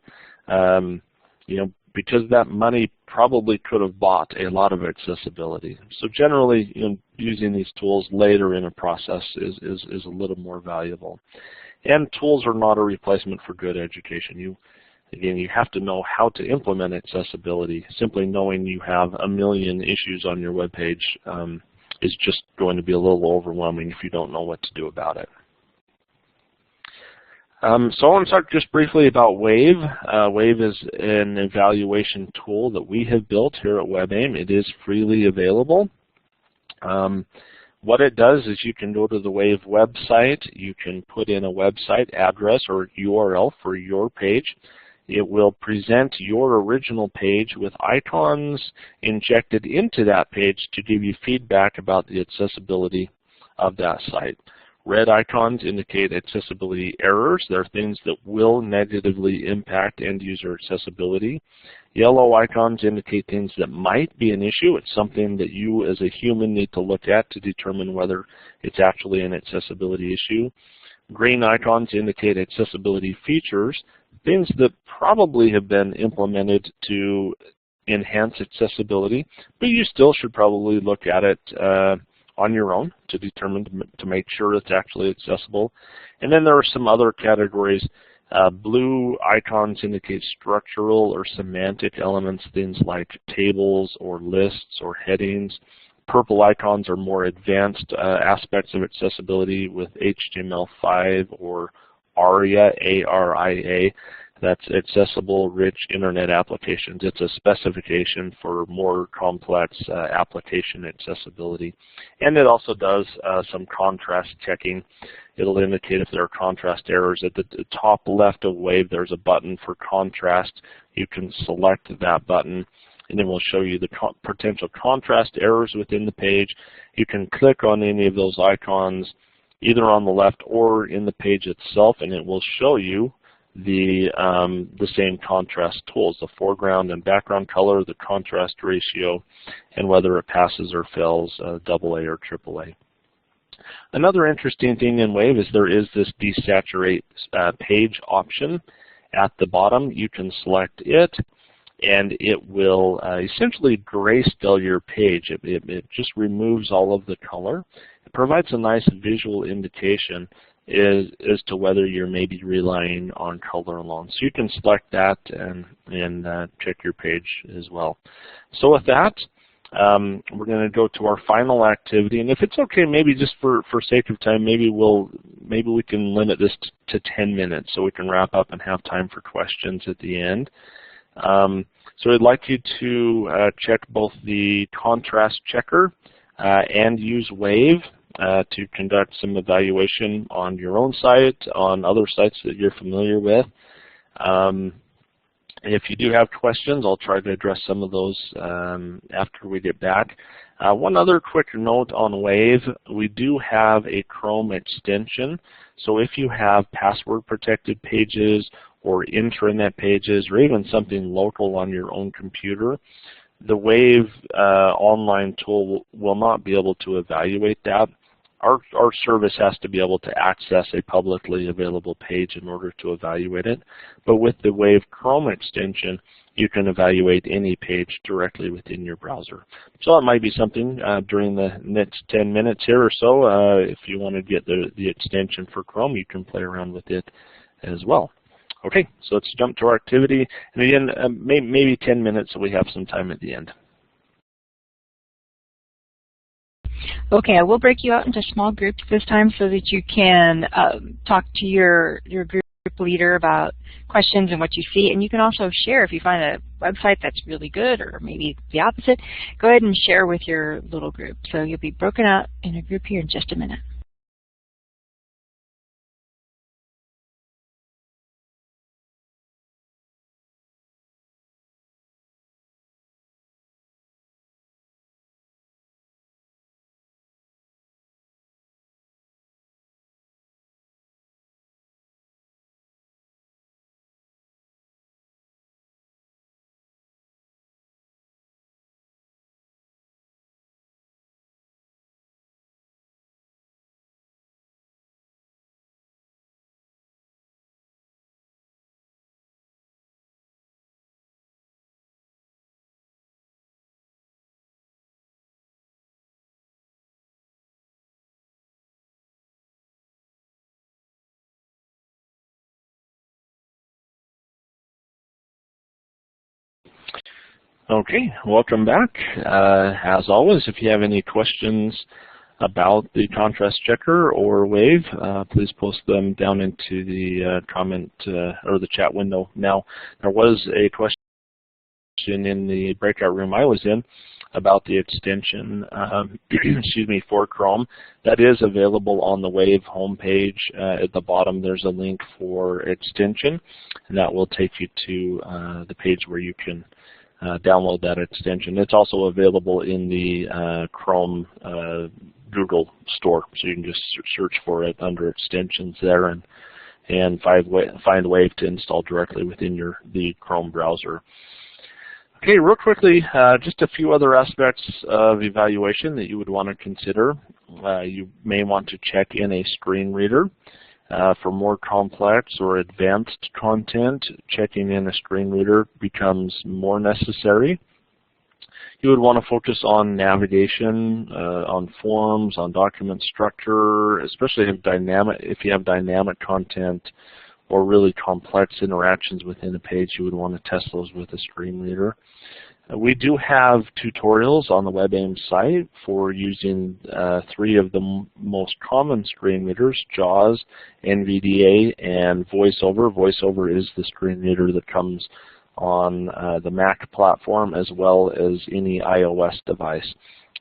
because that money probably could have bought a lot of accessibility. So generally, using these tools later in a process is a little more valuable. And tools are not a replacement for good education. Again, you have to know how to implement accessibility. Simply knowing you have a million issues on your web page is just going to be a little overwhelming if you don't know what to do about it. So I want to talk just briefly about Wave. Wave is an evaluation tool that we have built here at Webaim. It is freely available. What it does is you can go to the Wave website. You can put in a website address or URL for your page. It will present your original page with icons injected into that page to give you feedback about the accessibility of that site. Red icons indicate accessibility errors. There are things that will negatively impact end-user accessibility. Yellow icons indicate things that might be an issue. It's something that you as a human need to look at to determine whether it's actually an accessibility issue. Green icons indicate accessibility features, things that probably have been implemented to enhance accessibility, but you still should probably look at it on your own to determine, to make sure it's actually accessible. And then there are some other categories. Blue icons indicate structural or semantic elements, things like tables or lists or headings. Purple icons are more advanced aspects of accessibility with HTML5 or ARIA, A-R-I-A. That's Accessible Rich Internet Applications. It's a specification for more complex application accessibility. And it also does some contrast checking. It'll indicate if there are contrast errors. At the top left of Wave, there's a button for contrast. You can select that button, and then we'll show you the potential contrast errors within the page. You can click on any of those icons, either on the left or in the page itself, and it will show you the same contrast tools, the foreground and background color, the contrast ratio, and whether it passes or fails AA or AAA. Another interesting thing in Wave is there is this desaturate page option at the bottom. You can select it, and it will essentially grayscale your page. It just removes all of the color. It provides a nice visual indication as to whether you're maybe relying on color alone. So you can select that and check your page as well. So with that, we're going to go to our final activity, and if it's okay, maybe just for sake of time, maybe we can limit this to 10 minutes so we can wrap up and have time for questions at the end. So I'd like you to check both the contrast checker and use Wave to conduct some evaluation on your own site, on other sites that you're familiar with. If you do have questions, I'll try to address some of those after we get back. One other quick note on Wave, we do have a Chrome extension. So if you have password protected pages or intranet pages or even something local on your own computer, the Wave online tool will not be able to evaluate that. Our service has to be able to access a publicly available page in order to evaluate it. But with the Wave Chrome extension, you can evaluate any page directly within your browser. So that might be something during the next 10 minutes here or so. If you want to get the extension for Chrome, you can play around with it as well. Okay, so let's jump to our activity. And again, maybe 10 minutes so we have some time at the end. Okay, I will break you out into small groups this time so that you can talk to your group leader about questions and what you see. And you can also share if you find a website that's really good or maybe the opposite. Go ahead and share with your little group. So you'll be broken out in a group here in just a minute. Okay, welcome back. As always, if you have any questions about the contrast checker or Wave, please post them down into the comment or the chat window. Now, there was a question in the breakout room I was in about the extension, excuse me, for Chrome. That is available on the Wave homepage. At the bottom, there's a link for extension, and that will take you to the page where you can download that extension. It's also available in the Chrome Google store, so you can just search for it under extensions there and find Wave to install directly within the Chrome browser. Okay, real quickly, just a few other aspects of evaluation that you would want to consider. You may want to check in a screen reader. For more complex or advanced content, checking in a screen reader becomes more necessary. You would want to focus on navigation, on forms, on document structure, especially if you have dynamic content or really complex interactions within a page. You would want to test those with a screen reader. We do have tutorials on the Webaim site for using 3 of the most common screen readers: JAWS, NVDA, and VoiceOver. VoiceOver is the screen reader that comes on the Mac platform as well as any iOS device.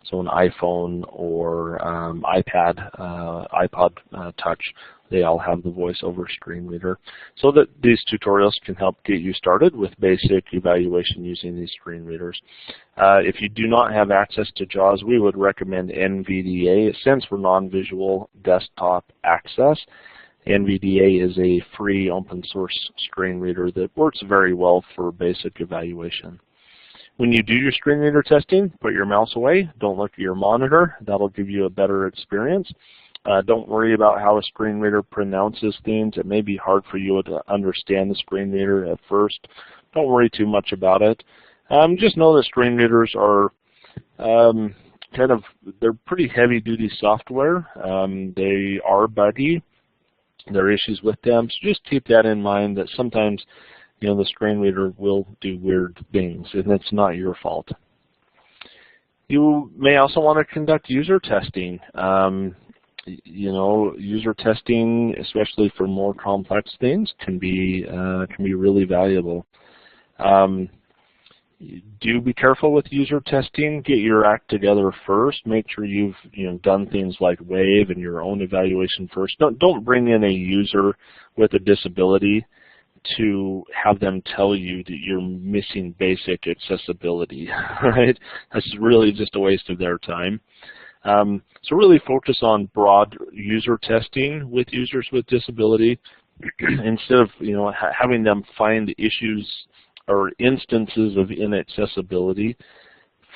So an iPhone or iPod Touch, they all have the VoiceOver screen reader. So that these tutorials can help get you started with basic evaluation using these screen readers. If you do not have access to JAWS, we would recommend NVDA. It stands for Non-Visual Desktop Access. NVDA is a free open source screen reader that works very well for basic evaluation. When you do your screen reader testing, put your mouse away. Don't look at your monitor. That'll give you a better experience. Don't worry about how a screen reader pronounces things. It may be hard for you to understand the screen reader at first. Don't worry too much about it. Just know that screen readers are they're pretty heavy-duty software. They are buggy. There are issues with them. So just keep that in mind, that sometimes the screen reader will do weird things, and it's not your fault. You may also want to conduct user testing. User testing, especially for more complex things, can be really valuable. Do be careful with user testing. Get your act together first. Make sure you've done things like Wave and your own evaluation first. Don't bring in a user with a disability to have them tell you that you're missing basic accessibility, right? That's really just a waste of their time. So really focus on broad user testing with users with disability instead of having them find issues or instances of inaccessibility.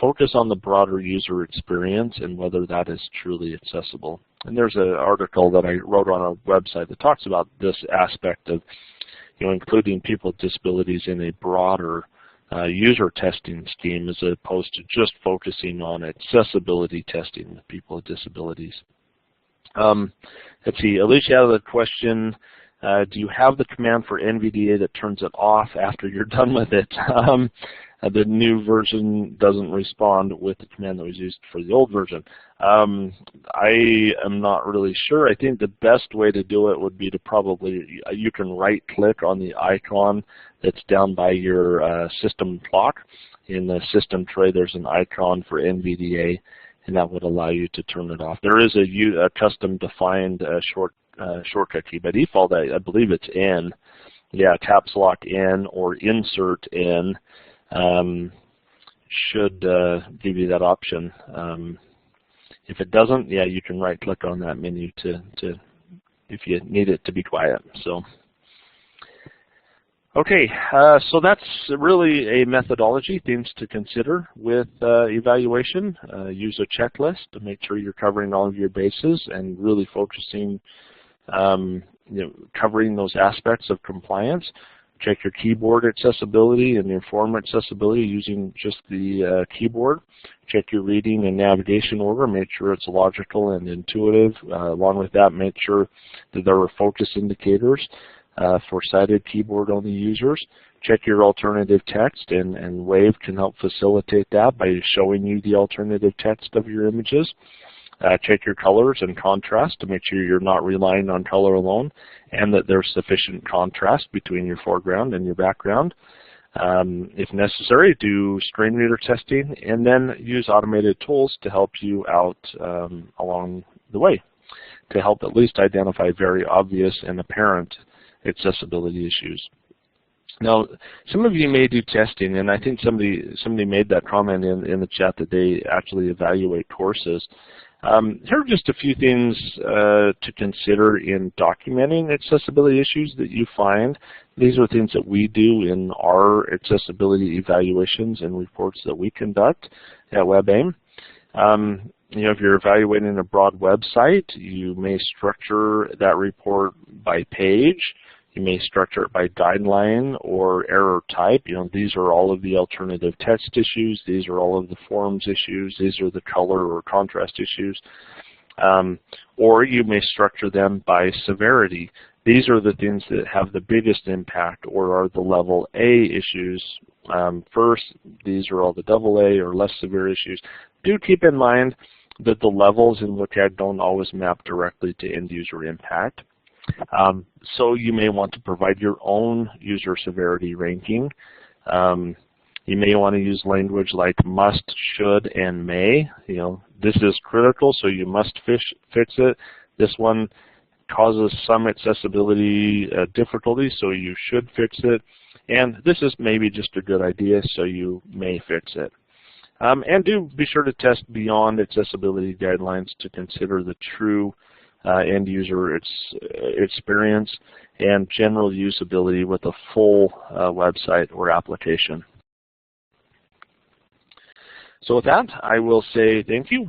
Focus on the broader user experience and whether that is truly accessible. And there's an article that I wrote on our website that talks about this aspect of including people with disabilities in a broader user testing scheme as opposed to just focusing on accessibility testing with people with disabilities. Let's see, Alicia had a question. Do you have the command for NVDA that turns it off after you're done with it? The new version doesn't respond with the command that was used for the old version. I am not really sure. I think the best way to do it would be to you can right-click on the icon that's down by your system clock. In the system tray, there's an icon for NVDA, and that would allow you to turn it off. There is a custom-defined shortcut key. By default, I believe it's N. Yeah, caps lock N or insert N should give you that option. If it doesn't, yeah, you can right-click on that menu to if you need it to be quiet. So, okay, so that's really a methodology, things to consider with evaluation. Use a checklist to make sure you're covering all of your bases and really focusing, covering those aspects of compliance. Check your keyboard accessibility and your form accessibility using just the keyboard. Check your reading and navigation order. Make sure it's logical and intuitive. Along with that, make sure that there are focus indicators for sighted keyboard-only users. check your alternative text, and Wave can help facilitate that by showing you the alternative text of your images. Check your colors and contrast to make sure you're not relying on color alone, and that there's sufficient contrast between your foreground and your background. If necessary, do screen reader testing, and then use automated tools to help you out along the way, to help at least identify very obvious and apparent accessibility issues. Now, some of you may do testing, and I think somebody made that comment in the chat that they actually evaluate courses. Here are just a few things to consider in documenting accessibility issues that you find. These are things that we do in our accessibility evaluations and reports that we conduct at Webaim. If you're evaluating a broad website, you may structure that report by page. You may structure it by guideline or error type. These are all of the alternative text issues. These are all of the forms issues. These are the color or contrast issues. Or you may structure them by severity. These are the things that have the biggest impact or are the level A issues first. These are all the double A or less severe issues. Do keep in mind that the levels in WCAG don't always map directly to end user impact. So you may want to provide your own user severity ranking. You may want to use language like must, should, and may. This is critical, so you must fix it. This one causes some accessibility difficulties, so you should fix it. And this is maybe just a good idea, so you may fix it. And do be sure to test beyond accessibility guidelines to consider the true end user experience and general usability with a full website or application. So with that, I will say thank you.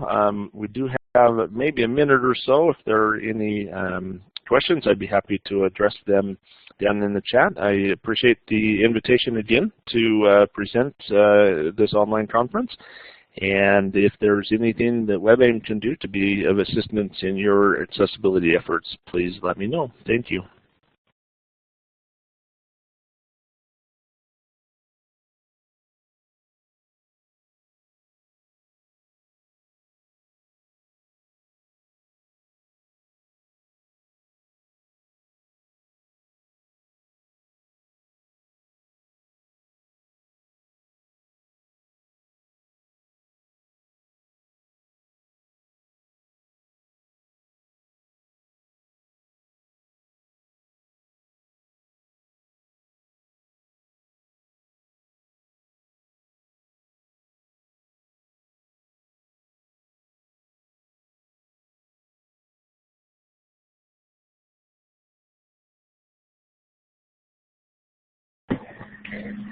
We do have maybe a minute or so. If there are any questions, I'd be happy to address them down in the chat. I appreciate the invitation again to present this online conference. And if there's anything that Webaim can do to be of assistance in your accessibility efforts, please let me know. Thank you.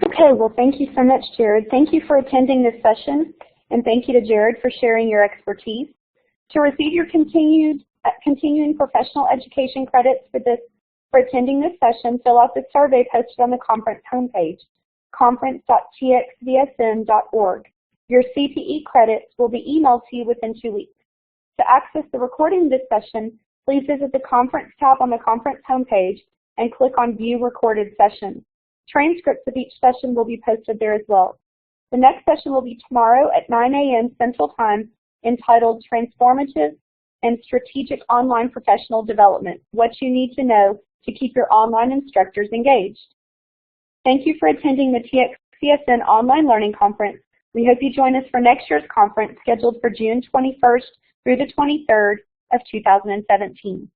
Okay, well, thank you so much, Jared. Thank you for attending this session, and thank you to Jared for sharing your expertise. To receive your continuing professional education credits for attending this session, fill out the survey posted on the conference homepage, conference.txvsn.org. Your CPE credits will be emailed to you within 2 weeks. To access the recording of this session, please visit the Conference tab on the conference homepage and click on View Recorded Session. Transcripts of each session will be posted there as well. The next session will be tomorrow at 9 a.m. Central Time, entitled Transformative and Strategic Online Professional Development, What You Need to Know to Keep Your Online Instructors Engaged. Thank you for attending the TxVSN Online Learning Conference. We hope you join us for next year's conference scheduled for June 21st through the 23rd of 2017.